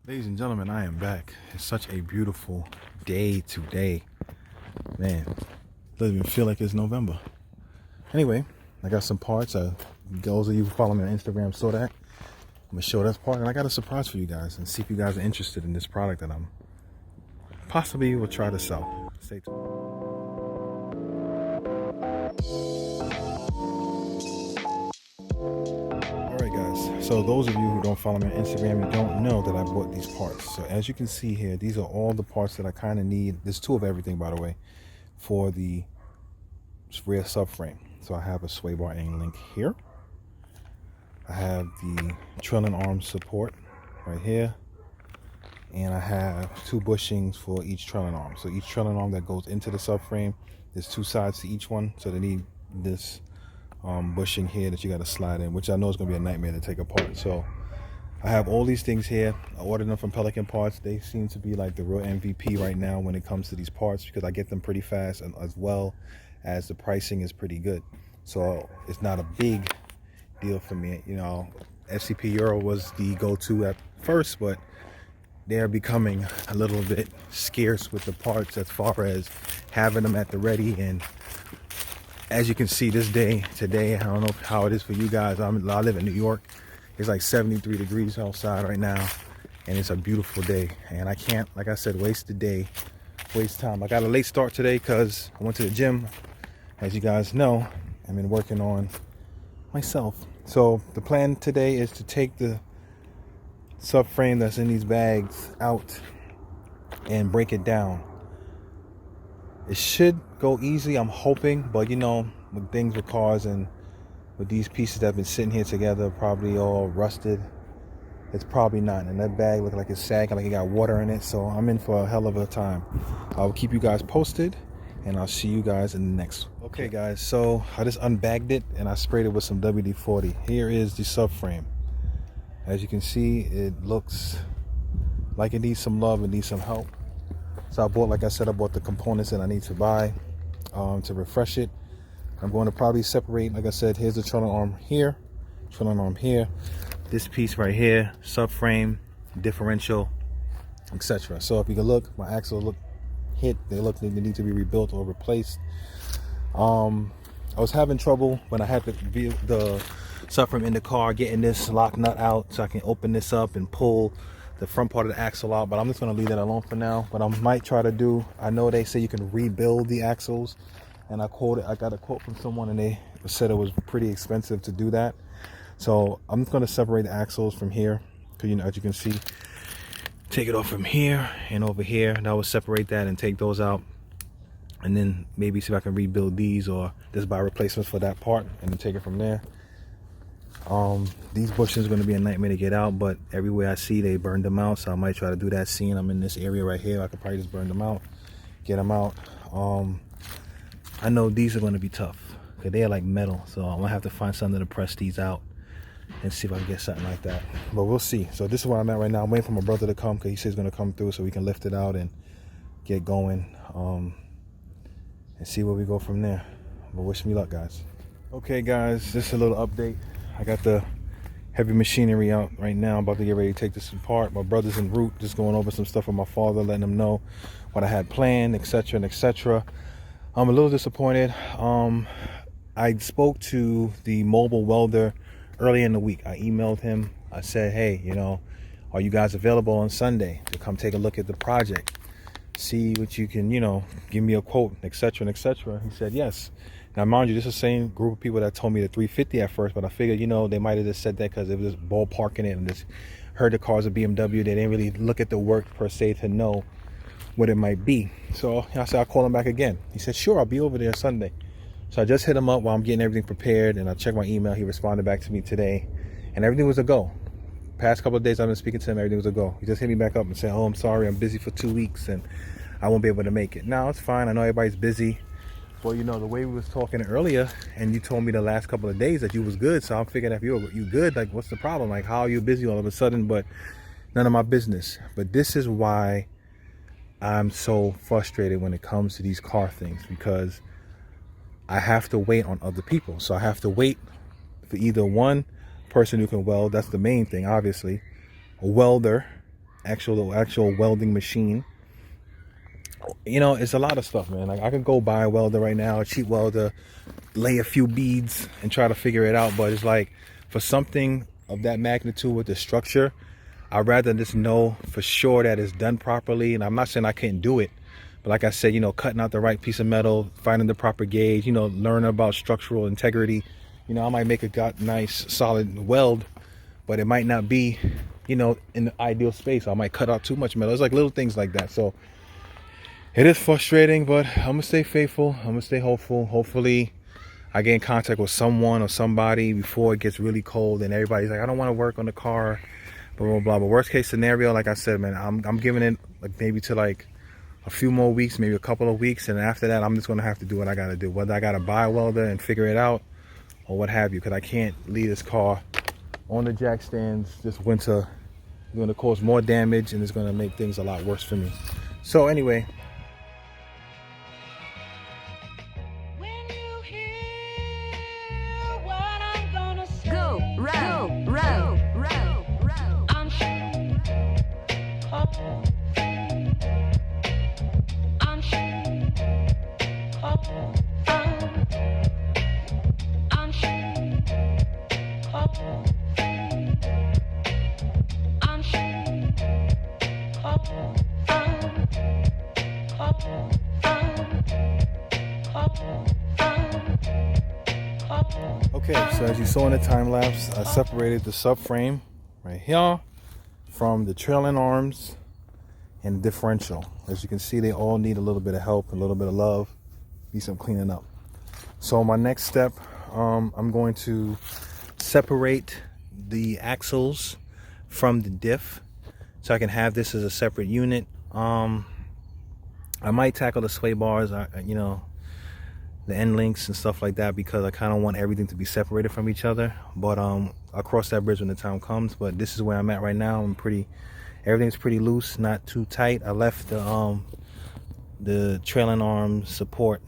Ladies and gentlemen, I am back. It's such a beautiful day today. Man, doesn't even feel like it's November. Anyway, I got some parts. Those of you who follow me on Instagram saw that. I'm gonna show that part, and I got a surprise for you guys and see if you guys are interested in this product that I'm possibly will try to sell. Stay tuned. Alright guys, so those of you who don't follow me on Instagram, you don't know that I bought these parts. So as you can see here, these are all the parts that I kind of need. There's two of everything, by the way, for the rear subframe. So I have a sway bar end link here. I have the trailing arm support right here. And I have two bushings for each trailing arm. So each trailing arm that goes into the subframe, there's two sides to each one. So they need this bushing here that you got to slide in, which I know is going to be a nightmare to take apart. So I have all these things here. I ordered them from Pelican Parts. They seem to be like the real MVP right now when it comes to these parts, because I get them pretty fast, and as well as the pricing is pretty good. So it's not a big deal for me. You know, FCP Euro was the go-to at first, but they're becoming a little bit scarce with the parts as far as having them at the ready. And as you can see, this day today, I don't know how it is for you guys. I live in New York. It's like 73 degrees outside right now, and it's a beautiful day. And I can't, like I said, waste the day, waste time. I got a late start today because I went to the gym. As you guys know, I've been working on myself. So the plan today is to take the subframe that's in these bags out and break it down. It should go easy, I'm hoping, but you know, with things with cars and with these pieces that have been sitting here together, probably all rusted, it's probably not. And that bag looks like it's sagging, like it got water in it. So I'm in for a hell of a time. I'll keep you guys posted, and I'll see you guys in the next. Okay guys, so I just unbagged it and I sprayed it with some WD-40. Here is the subframe. As you can see, it looks like it needs some love and needs some help. So I bought, like I said, I bought the components that I need to buy to refresh it. I'm going to probably separate, like I said, here's the trailing arm here, this piece right here, subframe, differential, etc. So if you can look, my axles look hit, they need to be rebuilt or replaced. I was having trouble when I had the subframe in the car, getting this lock nut out so I can open this up and pull the front part of the axle out, but I'm just going to leave that alone for now. But I might try to do, I know they say you can rebuild the axles, and I got a quote from someone, and they said it was pretty expensive to do that. So I'm just going to separate the axles from here, because you know, as you can see, take it off from here and over here, and I will separate that and take those out, and then maybe see if I can rebuild these or just buy replacements for that part and then take it from there. These bushings are going to be a nightmare to get out, but everywhere I see they burned them out, so I might try to do that. Seeing I'm in this area right here, I could probably just burn them out, get them out. I know these are going to be tough because they are like metal, so I'm gonna have to find something to press these out and see if I can get something like that, but we'll see. So this is where I'm at right now. I'm waiting for my brother to come because he says he's going to come through so we can lift it out and get going, and see where we go from there. But wish me luck, guys. Okay guys, this is a little update. I got the heavy machinery out right now. I'm about to get ready to take this apart. My brother's en route, just going over some stuff with my father, letting him know what I had planned, etc. and etc. I'm a little disappointed. I spoke to the mobile welder early in the week. I emailed him. I said, hey, you know, are you guys available on Sunday to come take a look at the project? See what you can, you know, give me a quote, etc. and etc. He said yes. Now, mind you, this is the same group of people that told me the 350 at first, but I figured, you know, they might have just said that because it was just ballparking it and just heard the cars of BMW. They didn't really look at the work per se to know what it might be. So I said, I'll call him back again. He said, sure, I'll be over there Sunday. So I just hit him up while I'm getting everything prepared, and I checked my email. He responded back to me today, and everything was a go. Past couple of days I've been speaking to him, everything was a go. He just hit me back up and said, oh, I'm sorry, I'm busy for 2 weeks, and I won't be able to make it. Now, it's fine. I know everybody's busy. Well, you know, the way we was talking earlier, and you told me the last couple of days that you was good, so I'm figuring if you good, like, what's the problem? Like, how are you busy all of a sudden? But none of my business. But this is why I'm so frustrated when it comes to these car things, because I have to wait on other people. So I have to wait for either one person who can weld, that's the main thing, obviously, a welder, actual welding machine. You know, it's a lot of stuff, man. Like, I could go buy a welder right now, a cheap welder, lay a few beads and try to figure it out. But it's like, for something of that magnitude with the structure, I'd rather just know for sure that it's done properly. And I'm not saying I can't do it, but like I said, you know, cutting out the right piece of metal, finding the proper gauge, you know, learning about structural integrity. You know, I might make a nice solid weld, but it might not be, you know, in the ideal space. I might cut out too much metal. It's like little things like that. So it is frustrating, but I'm gonna stay faithful. I'm gonna stay hopeful. Hopefully I get in contact with someone or somebody before it gets really cold and everybody's like, I don't want to work on the car, blah blah blah. But worst case scenario, like I said, man, I'm giving it like maybe to like a few more weeks, maybe a couple of weeks, and after that I'm just gonna have to do what I gotta do, whether I gotta buy a welder and figure it out or what have you, because I can't leave this car on the jack stands this winter. It's gonna cause more damage and it's gonna make things a lot worse for me. So anyway, okay, so as you saw in the time lapse, I separated the subframe right here from the trailing arms and the differential. As you can see, they all need a little bit of help, a little bit of love, need some cleaning up. So my next step, I'm going to separate the axles from the diff so I can have this as a separate unit. I might tackle the sway bars, you know, the end links and stuff like that, because I kind of want everything to be separated from each other. But I'll cross that bridge when the time comes. But this is where I'm at right now. Everything's pretty loose, not too tight. I left the trailing arm support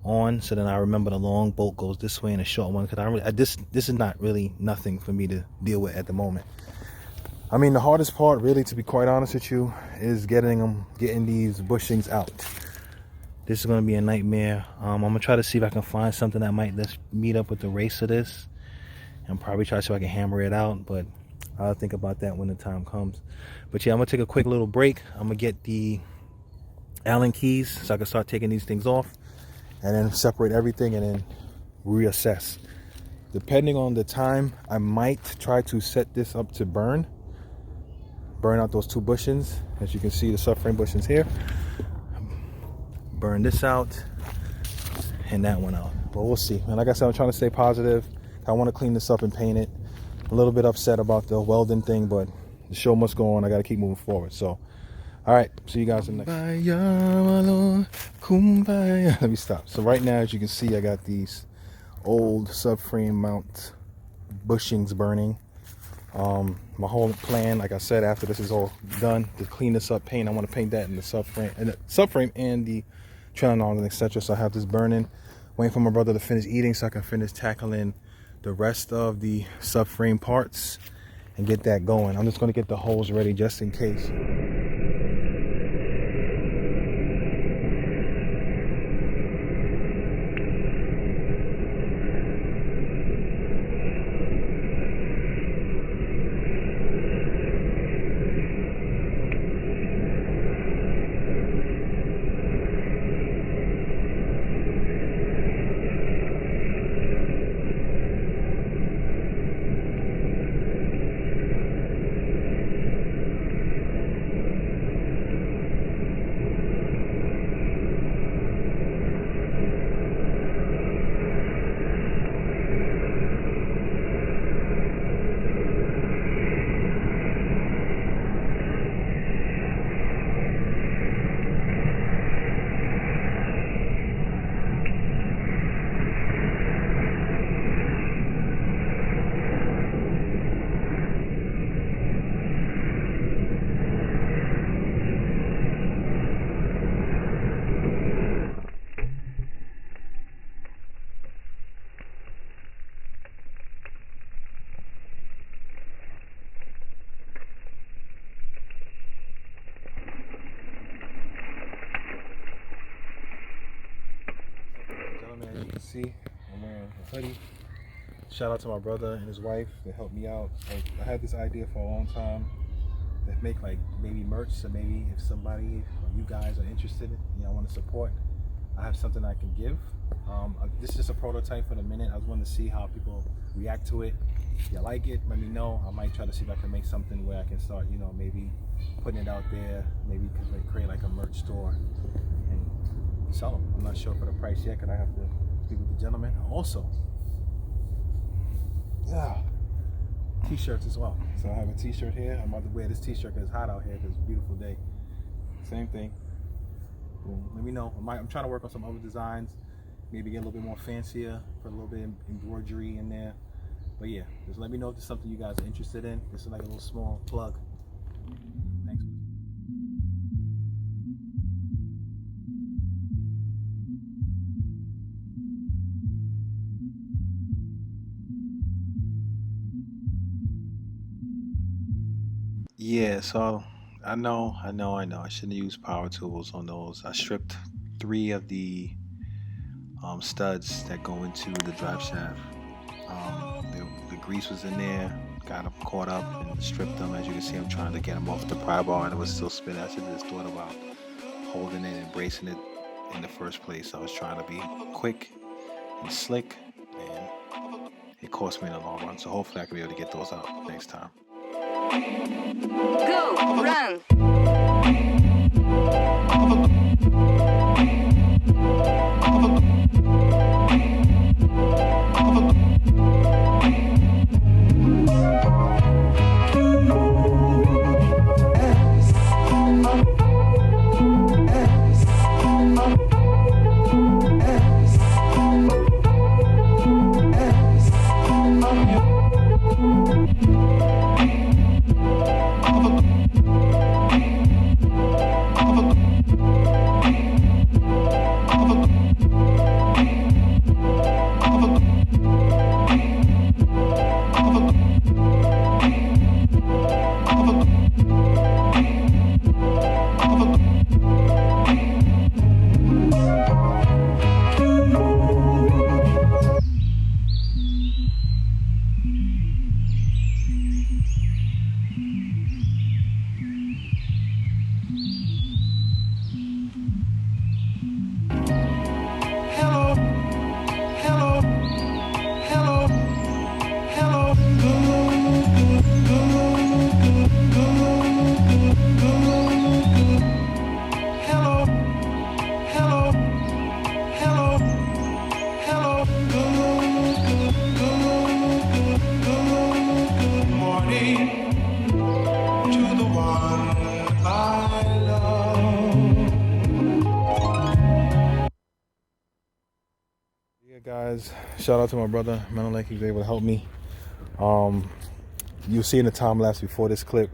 on, so then I remember the long bolt goes this way and the short one, because this is not really nothing for me to deal with at the moment. I mean, the hardest part, really, to be quite honest with you, is getting these bushings out. This is going to be a nightmare. I'm going to try to see if I can find something that might let's meet up with the race of this, and probably try to see if I can hammer it out, but I'll think about that when the time comes. But yeah, I'm going to take a quick little break. I'm going to get the Allen keys so I can start taking these things off, and then separate everything and then reassess. Depending on the time, I might try to set this up to burn out those two bushings. As you can see, the subframe bushings here. Burn this out and that one out, but we'll see. And like I said, I'm trying to stay positive. I want to clean this up and paint it. A little bit upset about the welding thing, but the show must go on. I got to keep moving forward. So all right, see you guys in the next. Kumbaya. Let me stop. So right now, as you can see, I got these old subframe mount bushings burning. My whole plan, like I said, after this is all done, to clean this up, paint. I want to paint that in the subframe and the trailing arms and etc. So I have this burning, waiting for my brother to finish eating so I can finish tackling the rest of the subframe parts and get that going. I'm just going to get the holes ready just in case. see, I'm wearing a hoodie. Shout out to my brother and his wife that helped me out. Like, I had this idea for a long time to make like maybe merch, so maybe if somebody or you guys are interested, want to support, I have something I can give. This is just a prototype for the minute. I was wanting to see how people react to it. If you like it, let me know. I might try to see if I can make something where I can start, maybe putting it out there, maybe create like a merch store and sell them. I'm not sure for the price yet because I have to speak with the gentleman. Also, t-shirts as well. So I have a t-shirt here. I'm about to wear this t-shirt because it's hot out here because it's a beautiful day. Same thing. Boom. Let me know. I'm trying to work on some other designs. Maybe get a little bit more fancier, put a little bit of embroidery in there. But yeah, just let me know if there's something you guys are interested in. This is like a little small plug. Thanks. Yeah, so I know. I shouldn't use power tools on those. I stripped 3 of the studs that go into the drive shaft. The grease was in there, got them caught up and stripped them. As you can see, I'm trying to get them off the pry bar and it was still spinning. I should have just thought about holding it and bracing it in the first place. I was trying to be quick and slick, and it cost me in the long run. So hopefully I can be able to get those out next time. Go, run! Guys, shout out to my brother MJNAJR. He was able to help me. You'll see in the time lapse before this clip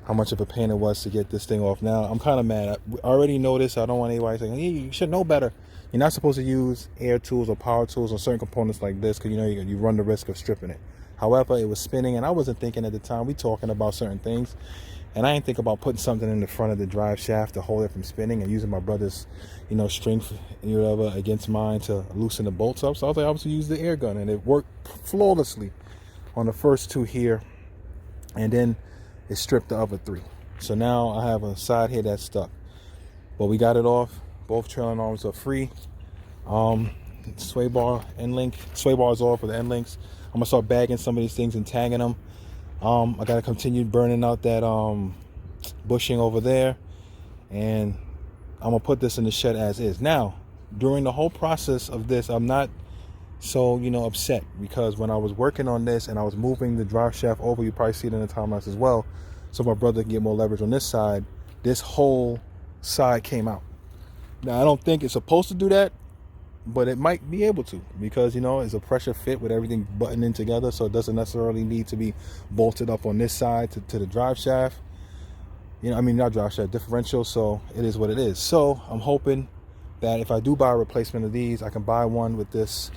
how much of a pain it was to get this thing off. Now I'm kind of mad. I already know this. I don't want anybody saying, hey, you should know better. You're not supposed to use air tools or power tools on certain components like this because you run the risk of stripping it. However, it was spinning and I wasn't thinking at the time. We talking about certain things and I didn't think about putting something in the front of the drive shaft to hold it from spinning and using my brother's strength whatever against mine to loosen the bolts up. So I was like, I was to use the air gun and it worked flawlessly on the first 2 here, and then it stripped the other 3. So now I have a side here that's stuck, but we got it off. Both trailing arms are free. Sway bar is off with the end links. I'm gonna start bagging some of these things and tagging them. I gotta continue burning out that bushing over there, and I'm gonna put this in the shed as is. Now, during the whole process of this, I'm not so upset, because when I was working on this and I was moving the drive shaft over, you probably see it in the time lapse as well, so my brother can get more leverage on this side, this whole side came out. Now I don't think it's supposed to do that, but it might be able to, because it's a pressure fit with everything buttoning together, so it doesn't necessarily need to be bolted up on this side to the drive shaft. Not drive shaft, differential, so it is what it is. So I'm hoping that if I do buy a replacement of these, I can buy one with this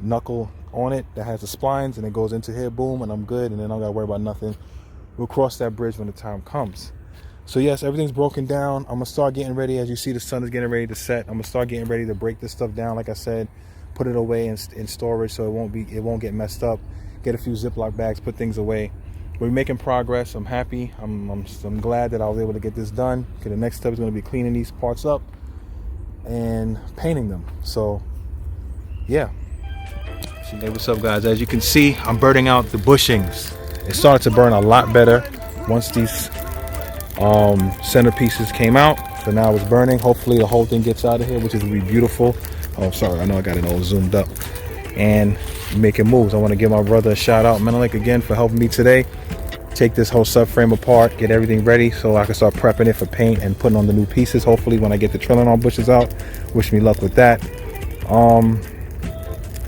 knuckle on it that has the splines and it goes into here, boom, and I'm good, and then I don't gotta worry about nothing. We'll cross that bridge when the time comes. So yes, everything's broken down. I'm gonna start getting ready. As you see, the sun is getting ready to set. I'm gonna start getting ready to break this stuff down, like I said, put it away in storage so it won't get messed up. Get a few Ziploc bags, put things away. We're making progress. I'm happy. I'm glad that I was able to get this done. Okay, the next step is going to be cleaning these parts up and painting them. So yeah. Hey, what's up guys? As you can see, I'm burning out the bushings. It started to burn a lot better once these centerpieces came out. So now it's burning. Hopefully the whole thing gets out of here, which is really beautiful. Oh, sorry, I know I got it all zoomed up. And making moves. I want to give my brother a shout out, MJNAJR, again, for helping me today. Take this whole subframe apart, get everything ready so I can start prepping it for paint and putting on the new pieces. Hopefully when I get the trailing arm bushes out. Wish me luck with that.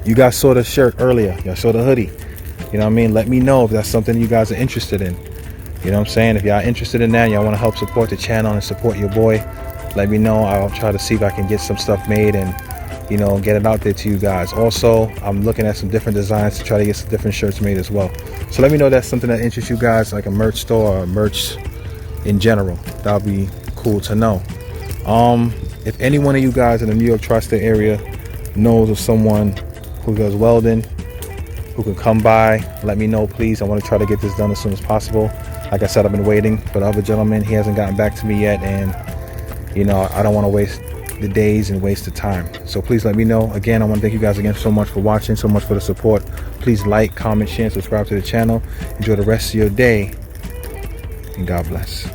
You guys saw the shirt earlier. Y'all saw the hoodie. You know what I mean? Let me know if that's something you guys are interested in. You know what I'm saying? If y'all are interested in that, y'all want to help support the channel and support your boy, let me know. I'll try to see if I can get some stuff made and, you know, get it out there to you guys. Also, I'm looking at some different designs to try to get some different shirts made as well. So let me know if that's something that interests you guys, like a merch store or merch in general. That'll be cool to know. If any one of you guys in the New York tri-state area knows of someone who does welding, who can come by, let me know, please. I want to try to get this done as soon as possible. Like I said, I've been waiting for the other gentleman. He hasn't gotten back to me yet, and you know, I don't want to waste the days and waste the time. So please let me know. Again, I want to thank you guys again so much for watching, so much for the support. Please like, comment, share, and subscribe to the channel. Enjoy the rest of your day, and God bless.